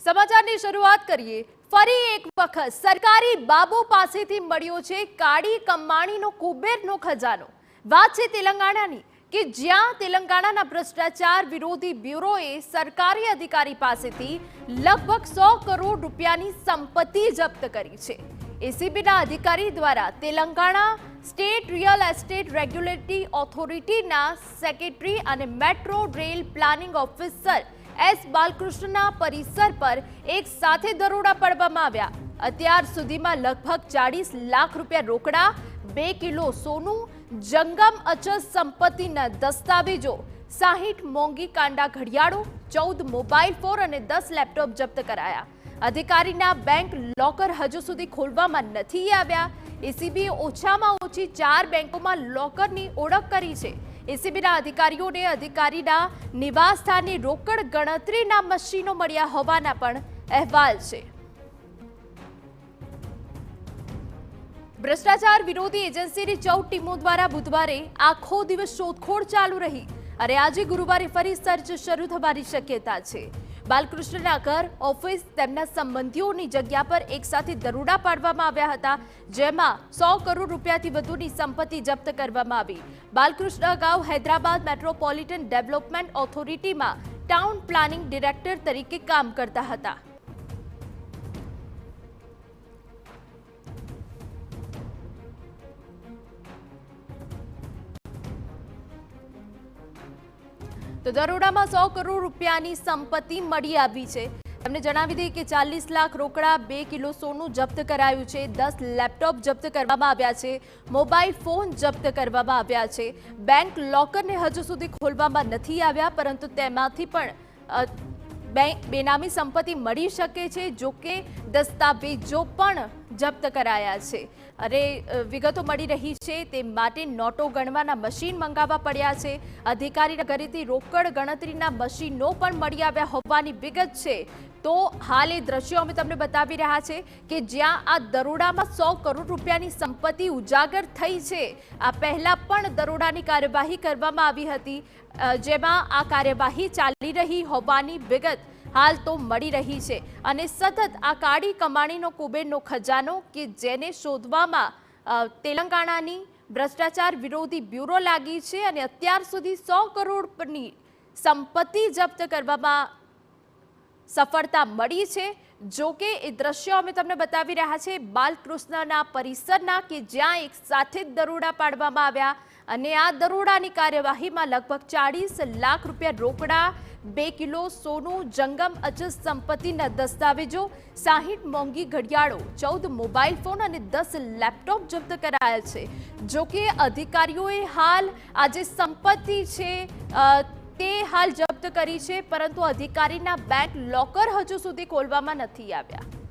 સમાચારની શરૂઆત કરીએ। ફરી એક વખત સરકારી બાબુ પાસેથી મળ્યો છે કાળી કમાણીનો કુબેરનો ખજાનો। વાત છે તેલંગાણાની કે જ્યાં તેલંગાણાના ભ્રષ્ટાચાર વિરોધી બ્યુરોએ સરકારી અધિકારી પાસેથી લગભગ 100 કરોડ રૂપિયાની સંપત્તિ જપ્ત કરી છે। એસીબીના અધિકારી દ્વારા Telangana state real estate regulatory ઓથોરિટીના સેક્રેટરી અને metro rail planning officer S બાલકૃષ્ણના પરિસર પર એક સાથે દરોડા પાડવામાં આવ્યા। અત્યાર સુધીમાં લગભગ 40 લાખ રૂપિયા રોકડા, 2 કિલો સોનું, જંગમ અચલ સંપત્તિના દસ્તાવેજો, 60 મોંઘી કાંડા ઘડિયાળો, 14 મોબાઈલ ફોન અને 10 લેપટોપ જપ્ત કરાયા। અધિકારીના બેંક લોકર હજુ સુધી ખોલવામાં નથી આવ્યા। એસીબીએ ઓછામાં ઓછી 4 બેંકોમાં લોકરની ઓળખ કરી છે। એસીબીના અધિકારીઓને અધિકારીના નિવાસસ્થાનની રોકડ ગણતરીના મશીનો મળ્યા હોવાના પણ અહેવાલ છે। ભ્રષ્ટાચાર વિરોધી એજન્સીની 14 ટીમો દ્વારા બુધવારે આખો દિવસ શોધખોળ ચાલુ રહી અને આજે ગુરુવારે ફરી સર્ચ શરૂ થવાની શક્યતા છે। બાલકૃષ્ણના ઘર, ઓફિસ, તેમના સંબંધીઓની જગ્યા પર એક સાથે દરોડા પાડવામાં આવ્યા હતા, જેમાં 100 કરોડ રૂપિયાથી વધુની સંપત્તિ જપ્ત કરવામાં આવી। બાલકૃષ્ણ અગાઉ હૈદરાબાદ મેટ્રોપોલિટન ડેવલપમેન્ટ ઓથોરિટીમાં ટાઉન પ્લાનિંગ ડિરેક્ટર તરીકે કામ કરતા હતા। તો દરોડામાં 100 કરોડ રૂપિયાની સંપત્તિ મળી આવી છે। તમને જણાવી દઈએ કે 40 લાખ રોકડા, 2 કિલો સોનું જપ્ત કરાયું છે, 10 લેપટોપ જપ્ત કરવામાં આવ્યા છે, મોબાઈલ ફોન જપ્ત કરવામાં આવ્યા છે। બેંક લોકરને હજુ સુધી ખોલવામાં નથી આવ્યા, પરંતુ તેમાંથી પણ બેનામી સંપત્તિ મળી શકે છે, જો કે દસ્તાવેજો પણ જપ્ત કરાયા છે। અરે વિગતો મળી રહી છે, તે માટે નોટો ગણવાના મશીન મંગાવવા પડ્યા છે। અધિકારીના ઘરેથી રોકડ ગણતરીના મશીનો પણ મળી આવ્યા હોવાની વિગત છે। તો હાલ એ દ્રશ્યો અમે તમને બતાવી રહ્યા છે કે જ્યાં આ દરોડામાં 100 કરોડ રૂપિયાની સંપત્તિ ઉજાગર થઈ છે। આ પહેલા પણ દરોડાની કાર્યવાહી કરવામાં આવી હતી, જેમાં આ કાર્યવાહી ચાલી રહી હોવાની વિગત હાલ તો મળી રહી છે અને સતત આ કાળી કમાણીનો કુબેરનો ખજાનો કે જેને શોધવામાં તેલંગાણાની ભ્રષ્ટાચાર વિરોધી બ્યુરો લાગી છે અને અત્યાર સુધી 100 કરોડની સંપત્તિ જપ્ત કરવામાં સફળતા મળી છે। જો કે એ દ્રશ્યો અમે તમને બતાવી રહ્યા છે બાલકૃષ્ણના પરિસરના કે જ્યાં એક સાથે જ દરોડા પાડવામાં આવ્યા અને આ દરોડાની કાર્યવાહીમાં લગભગ 40 લાખ રૂપિયા રોકડા, 2 કિલો સોનું, જંગમ અચલ સંપત્તિના દસ્તાવેજો, 60 મોંઘી ઘડિયાળો, 14 મોબાઈલ ફોન અને 10 લેપટોપ જપ્ત કરાયા છે। જો કે અધિકારીઓએ હાલ આ જે સંપત્તિ છે તે હાલ જપ્ત કરી છે, પરંતુ અધિકારીના બેંક લોકર હજુ સુધી ખોલવામાં નથી આવ્યા।